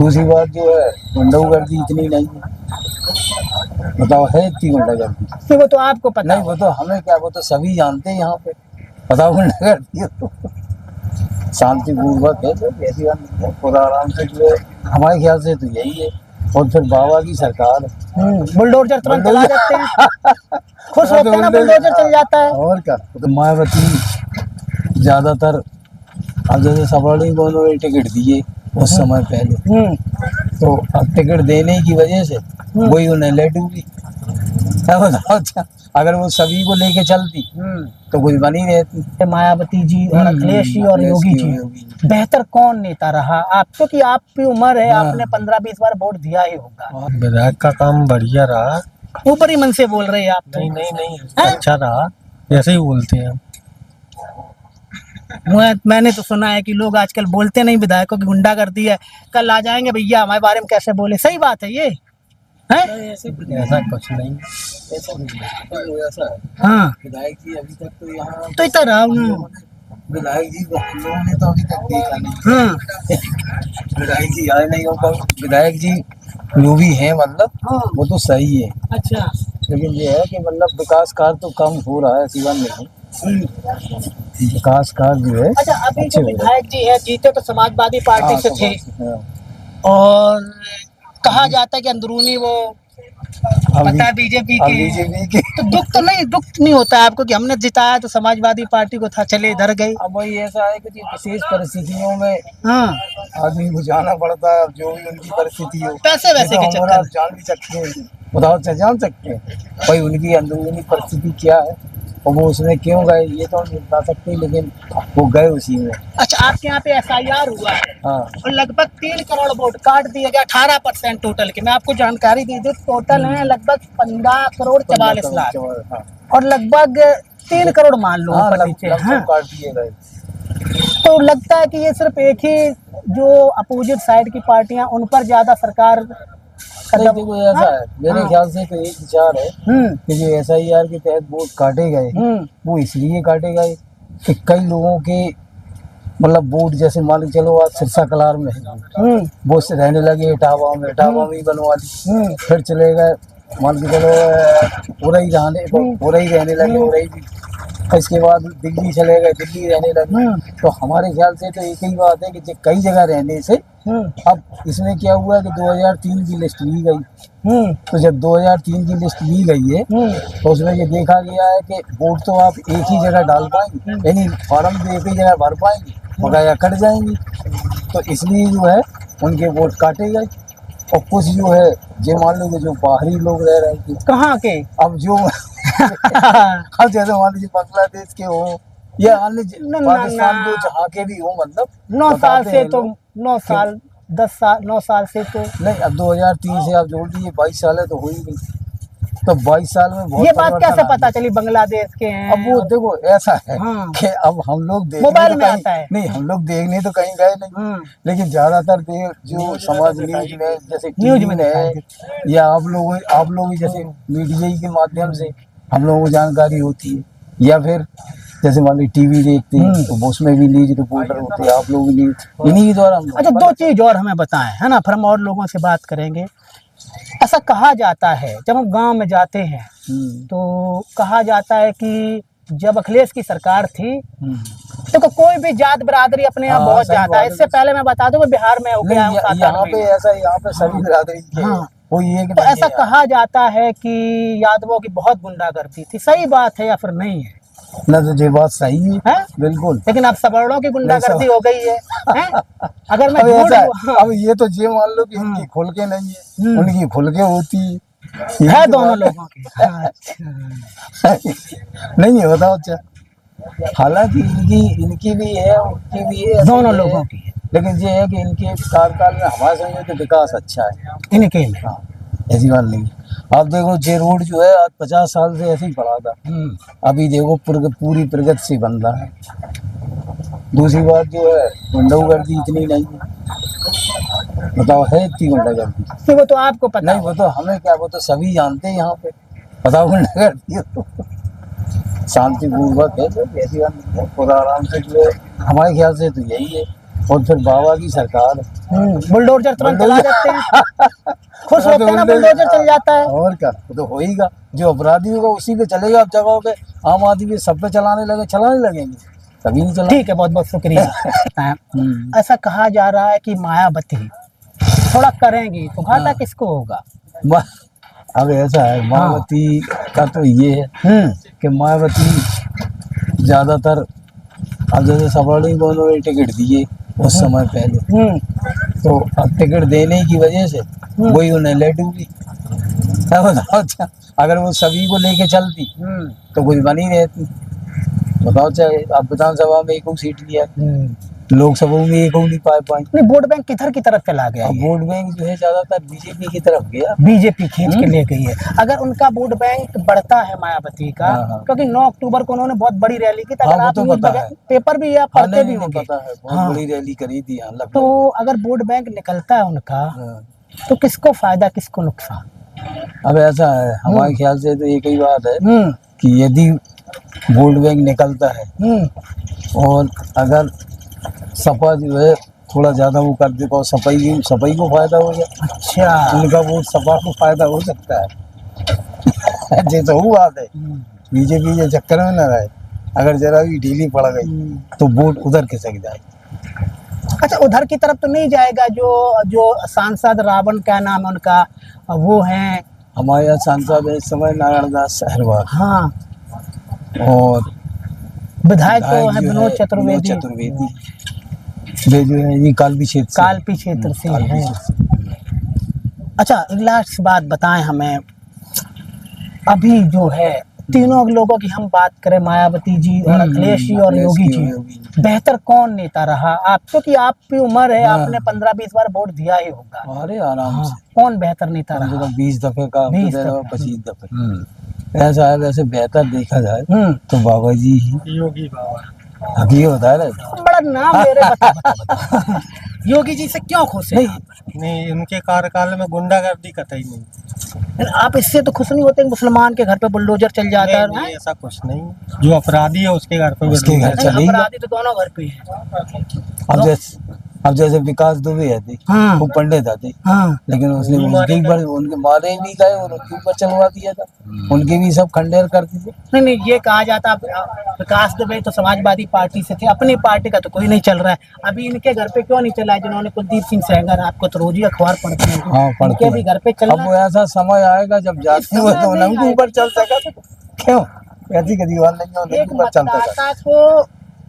दूसरी बात जो है गुंडागर्दी इतनी नहीं है। बताओ, है इतनी गुंडागर्दी? तो वो तो आपको पता नहीं, वो तो हमें क्या, वो तो सभी जानते हैं यहाँ पे। बताओ, गुंडागर्दी है तो शांतिपूर्वक है, तो ऐसी बात नहीं है। खुदा आराम से जो है, हमारे ख्याल से तो यही है। और फिर बाबा की सरकार है। बुलडोजर तुरंत चला देते हैं। खुश होते हैं ना, बुलडोजर चल जाता है। और क्या, तो मायावती ज्यादातर, अब जैसे सवारी को उन्होंने टिकट दिए उस समय पहले, तो अब टिकट देने की वजह से वही उन्हें ले डूबी। क्या बताओ, अच्छा, अगर वो सभी को लेके चलती तो कुछ बनी रहती। मायावती जी और अखिलेश जी और योगी जी, बेहतर कौन नेता रहा आपको? कि आपकी उम्र है, आपने 15-20 बार वोट दिया ही होगा। विधायक का काम बढ़िया रहा। ऊपरी मन से बोल रहे हैं आप तो। नहीं, अच्छा रहा, ऐसे ही बोलते हैं। मैंने तो सुना है कि लोग आजकल बोलते नहीं विधायकों की गुंडागर्दी है, कल आ जाएंगे भैया हमारे बारे में कैसे बोले। सही बात है ये है? ऐसा कुछ नहीं, ऐसा है। हाँ, विधायक जी अभी तक तो यहाँ तो इतना रहा हूँ। विधायक जी को हम लोगों ने तो अभी तक देखा नहीं। हाँ, विधायक जी आए नहीं होगा। विधायक जी जो भी है, मतलब हाँ, वो तो सही है, अच्छा। लेकिन ये है कि मतलब विकास कार्य तो कम हो रहा है सीवन में। विकास कार्य जो है अच्छा, अभी अच्छे जो हो रहे हैं। विधायक जी है जीते तो समाजवादी पार्टी से थे, हाँ। और कहा जाता है कि अंदरूनी वो पता है बीजेपी अब की। बीजेपी की तो दुख नहीं होता है आपको कि हमने जिताया तो समाजवादी पार्टी को था, चले इधर गए? अब वही ऐसा है कि जी विशेष परिस्थितियों में हाँ, आदमी को जाना पड़ता है, अब जो भी उनकी परिस्थिति हो। पैसे वैसे के ये तो चक्कर आप जान भी सकते हैं, बताओ, जान सकते हैं भाई उनकी अंदरूनी परिस्थिति क्या है और वो उसमें क्यों गए, ये तो हम नहीं बता सकते, लेकिन वो गए उसी में। अच्छा, आपके यहाँ पे FIR हुआ है हाँ, और लगभग 3 करोड़ वोट काट दिए गए, 18% टोटल के। मैं आपको जानकारी दी थी, टोटल है लगभग 15 करोड़ 44 लाख, हाँ, और लगभग 3 करोड़ मान लो हाँ, ऊपर नीचे। हाँ, काट दिए गए। तो लगता है कि ये सिर्फ एक ही जो अपोजिट साइड की पार्टियां, उन पर ज्यादा सरकार नहीं, देखो ऐसा है, मेरे ख्याल से तो एक विचार है कि जो SIR के तहत वोट काटे गए वो इसलिए काटे गए कि कई लोगों के मतलब वोट, जैसे मान लो चलो आज सिरसा कलार में है, वो से रहने लगे इटावा में ही बनवा ली, फिर चले गए मान के चलो उरई रहने लगे, उरई भी, इसके बाद दिल्ली चले गए, दिल्ली रहने लगे। तो हमारे ख्याल से तो एक ही बात है कि कई जगह रहने से अब इसमें क्या हुआ है कि 2003 की लिस्ट ली गई। तो जब 2003 की लिस्ट ली गई है तो उसमें ये देखा गया है कि वोट तो आप एक ही जगह डाल पाएंगे, यानी फॉर्म भी एक ही जगह भर पाएंगे, मगर कट जाएंगी। तो इसलिए जो है उनके वोट काटे गए। और कुछ जो है जो मान लो जो बाहरी लोग रह रहे थे, कहाँ के? अब जो अब जैसे मान लीजिए बांग्लादेश के हो या अन्य पाकिस्तान के जहाँ के भी हो, मतलब 9 साल से तो 9 साल 10 साल 9 साल से तो नहीं, अब 2003 से आप जोड़ दीजिए 22 साल है तो हो ही नहीं। तो 22 साल में बहुत ये बात कैसे परिवर्तन पता चली बांग्लादेश के हैं? अब वो देखो ऐसा है कि अब हम लोग देखने मोबाइल तो में कहीं आता है। नहीं, हम लोग देखने तो कहीं गए नहीं, लेकिन ज्यादातर जो समाज न्यूज में जैसे न्यूज टीवी में है या आप लोग जैसे मीडिया के माध्यम से हम लोगों को जानकारी होती है, या फिर जैसे मान ली टीवी देखते हैं तो उसमें भी न्यूज रिपोर्टर होते हैं, आप लोग भी न्यूज इन्हीं के द्वारा हम। अच्छा, 2 चीज और हमें बताएं, है ना, फिर हम और लोगों से बात करेंगे। ऐसा कहा जाता है, जब हम गांव में जाते हैं तो कहा जाता है कि जब अखिलेश की सरकार थी तो कोई भी जात बिरादरी अपने यहाँ बहुत ज्यादा है। इससे पहले मैं बता दूं, बिहार में हो गया यहाँ पे ऐसा, यहाँ पे सभी बिरादरी के वो ये तो ऐसा कहा जाता है कि यादवों की बहुत गुंडागर्दी थी। सही बात है या फिर नहीं है? ना, तो ये बात सही है बिल्कुल, लेकिन अब सवर्णों की गुंडागर्दी हो गई है, अगर मैं अब ये तो ये मान लो कि इनकी खुल के नहीं है, उनकी खुल के होती है दोनों लोगों की। नहीं है, बताओ। अच्छा, हालांकि इनकी भी है, उनकी भी है, दोनों लोगों की है, लेकिन ये है कि इनके कार्यकाल में हमारे समझ तो विकास अच्छा है इनके में। हाँ, ऐसी बात नहीं। आप देखो जे रोड जो है आज 50 साल से ऐसे ही पड़ा था, अभी देखो पूरी प्रगति से बन रहा है। दूसरी बात जो है गुंडागर्दी इतनी नहीं है। बताओ, है इतनी गुंडागर्दी? तो वो तो आपको पता नहीं, वो तो हमें क्या, वो तो सभी जानते हैं यहाँ पे। बताओ, गुंडागर्दी है तो शांतिपूर्वक है, तो ऐसी बात नहीं है। खुदा आराम से जो है हमारे ख्याल से तो यही है। और फिर बाबा की सरकार, बुलडोजर तुरंत चला जाते हैं। खुश होते हैं ना, बुलडोजर चल जाता है। और क्या, वो तो होएगा। जो अपराधी होगा उसी पे चलेगा। अब जगहों पे आम आदमी पे सब पे चलाने लगेंगे, कभी नहीं चला। ठीक है, बहुत बहुत शुक्रिया। ऐसा कहा जा रहा है कि मायावती थोड़ा करेंगी तो घाटा किसको होगा? अब ऐसा है, मायावती का तो ये है कि मायावती ज्यादातर, अब जैसे सवारी को उन्होंने टिकट दिए उस समय पहले, तो अब टिकट देने की वजह से वही उन्हें ले डूबी। बताओ, अगर वो सभी को लेके चलती तो कुछ बनी रहती। बताओ, चाहे अब विधानसभा में एक सीट लिया, लोकसभा में एक नहीं पाए। नहीं, वोट बैंक किधर की तरफ चला गया? वोट बैंक जो है ज्यादातर बीजेपी की तरफ गया। बीजेपी खींच के ले गई है। अगर उनका वोट बैंक बढ़ता है मायावती का, क्योंकि 9 अक्टूबर को उन्होंने बहुत बड़ी रैली की, अगर आप पेपर भी या पढ़ते भी होंगे, बहुत बड़ी रैली करी थी। तो अगर वोट बैंक निकलता है उनका तो किसको फायदा, किसको नुकसान? अब ऐसा है, हमारे ख्याल से तो एक ही बात है कि यदि वोट बैंक निकलता है और अगर सपा जो है थोड़ा ज्यादा वो कर दे तो सपाई को फायदा हो जाए। अच्छा, उनका वोट सपा को फायदा हो सकता है। जैसे वो बात है, बीजेपी के चक्कर में न रहे, अगर जरा भी ढीली पड़ गई तो वोट उधर खिसक जाए। अच्छा, उधर की तरफ तो नहीं जाएगा? जो सांसद रावण, क्या नाम है उनका, वो हैं हमारे यहाँ सांसद है इस समय नारायण दास सहरवाल। हाँ, और विधायक तो है विनोद चतुर्वेदी। वे जो है ये कालपी क्षेत्र से है। अच्छा, एक लास्ट बात बताएं हमें, अभी जो है तीनों लोगों की हम बात करें, मायावती जी और अखिलेश जी और योगी जी, बेहतर कौन नेता रहा? आप, क्योंकि आपकी उम्र है, आपने 15-20 बार वोट दिया ही होगा। अरे आराम से। कौन बेहतर नेता रहा? 20 दफे का, 25 दफे। ऐसा है, वैसे बेहतर देखा जाए तो बाबा जी ही, योगी बाबा। अभी होता है बड़ा नाम ले रहे, बता। योगी जी से क्यों खुश है? नहीं, उनके कार्यकाल में गुंडागर्दी कतई नहीं। आप इससे तो खुश नहीं होते? मुसलमान के घर पे बुलडोजर चल जाता है? नहीं, ऐसा कुछ नहीं। जो अपराधी है उसके घर पे अपराधी तो दोनों घर पे है। अब जैसे विकास दुबे है थे, वो पंडित थे, लेकिन उसने उनके मारे भी गए और उनके ऊपर चलवा दिया था, उनके भी सब खंडेर करते थे। नहीं, ये कहा जाता विकास दुबे तो समाजवादी पार्टी से थे, अपनी पार्टी का तो कोई नहीं चल रहा है। अभी इनके घर पे क्यों नहीं चला है? जिन्होंने कुलदीप सिंह सेंगर, आपको तो रोज ही अखबार पढ़ते हैं, उनके भी घर पे चल। अब वो ऐसा समय आएगा जब जाते हुए तो उनके ऊपर चल सका। क्यों ऐसी गरीबान नहीं मतदाता को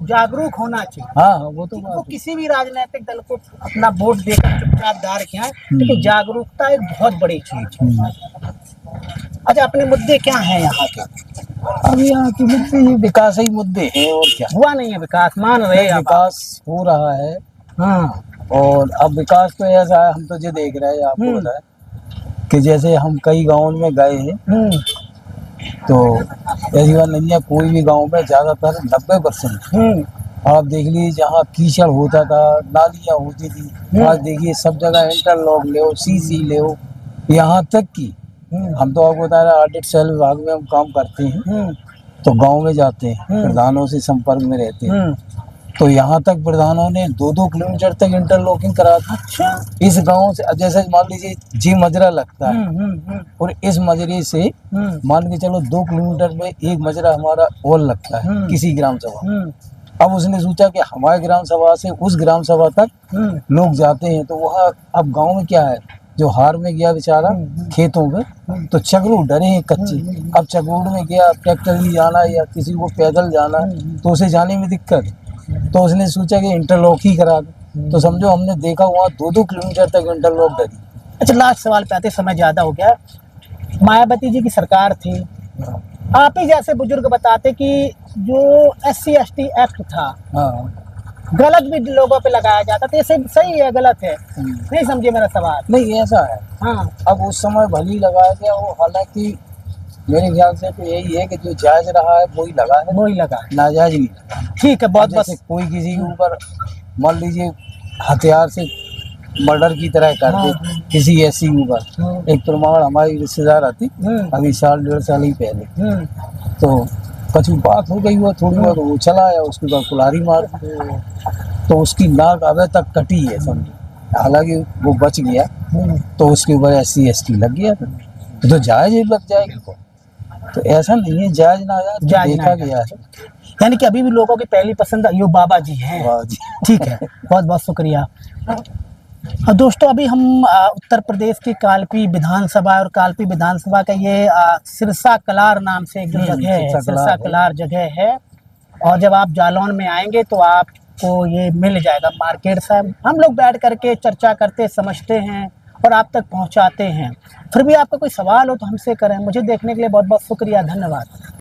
जागरूक होना चाहिए। हाँ, वो तो वो किसी भी राजनीतिक दल को अपना वोट देकर चुपचाप दार किया है, लेकिन जागरूकता एक बहुत बड़ी चीज है। अच्छा, अपने मुद्दे क्या हैं यहाँ के? अब यहाँ के मुद्दे ये विकास ही मुद्दे हैं, और क्या। हुआ नहीं है विकास? मान रहे हैं विकास हो रहा है। और अब विकास तो ऐसा है, हम तो ये देख रहे हैं, आपको बताया कि जैसे हम कई गाँव में गए हैं तो ऐसी बात नहीं है, कोई भी गांव में ज्यादातर 90% आप देख लीजिए, जहाँ कीचड़ होता था, नालियाँ होती थी, आज देखिए सब जगह इंटरलॉक ले, सीसी ले, यहाँ तक कि हम तो आपको बता रहे हैं, ऑडिट सेल विभाग में हम काम करते हैं, तो गांव में जाते हैं, प्रधानों से संपर्क में रहते हैं, तो यहाँ तक प्रधानों ने 2-2 किलोमीटर तक इंटरलॉकिंग करा दी। अच्छा, इस गांव से, जैसे मान लीजिए जी मजरा लगता है, और इस मजरे से मान के चलो 2 किलोमीटर में एक मजरा हमारा और लगता है किसी ग्राम सभा। अब उसने सोचा कि हमारे ग्राम सभा से उस ग्राम सभा तक लोग जाते हैं, तो वहाँ अब गाँव में क्या है, जो हार में गया बेचारा खेतों में, तो चगरू डरे हैं कच्चे। अब चगरूड में गया, ट्रैक्टर भी जाना या किसी को पैदल जाना, तो उसे जाने में दिक्कत, तो उसने सोचा कि इंटरलॉक ही करा दे। तो समझो हमने देखा वहाँ 2-2 किलोमीटर तक इंटरलॉक डरी। अच्छा, लास्ट सवाल पे आते, समय ज्यादा हो गया। मायावती जी की सरकार थी, आप ही जैसे बुजुर्ग बताते कि जो SC/ST एक्ट था, गलत भी लोगों पे लगाया जाता था, ये सही है गलत है? नहीं समझे मेरा सवाल? नहीं, ऐसा है। अब उस समय भली लगाया गया वो, हालांकि मेरे ख्याल से तो यही है कि जो जायज रहा है वही लगा है, वही लगा, नाजायज नहीं। ठीक है, बहुत बस कोई किसी के ऊपर मान लीजिए हथियार से मर्डर की तरह कर दे किसी ऐसी ऊपर। एक प्रमाण हमारी रिश्तेदार आती अभी 1.5 साल ही पहले, तो कछु बात हो गई वो थोड़ी बहुत, वो चला आया, उसके बाद कुल्हाड़ी मार दी। तो उसकी नाक अबे तक कटी है समझो, हालांकि वो बच गया, तो उसके ऊपर SC/ST लग गया, तो जायज ही लग जाएगी। तो ऐसा नहीं है जायज ना जायज, जायज देखा ना गया है। यानी कि अभी भी लोगों की पहली पसंद यो बाबा जी हैं। वाह जी। ठीक है, बहुत बहुत शुक्रिया। दोस्तों अभी हम उत्तर प्रदेश की कालपी विधानसभा और कालपी विधानसभा का ये सिरसा कलार नाम से एक जो जगह है, सिरसा कलार जगह है। और जब आप जालौन में आएंगे तो आपको ये मिल जाएगा मार्केट से। हम लोग बैठ करके चर्चा करते समझते हैं और आप तक पहुंचाते हैं। फिर भी आपका कोई सवाल हो तो हमसे करें। मुझे देखने के लिए बहुत बहुत शुक्रिया, धन्यवाद।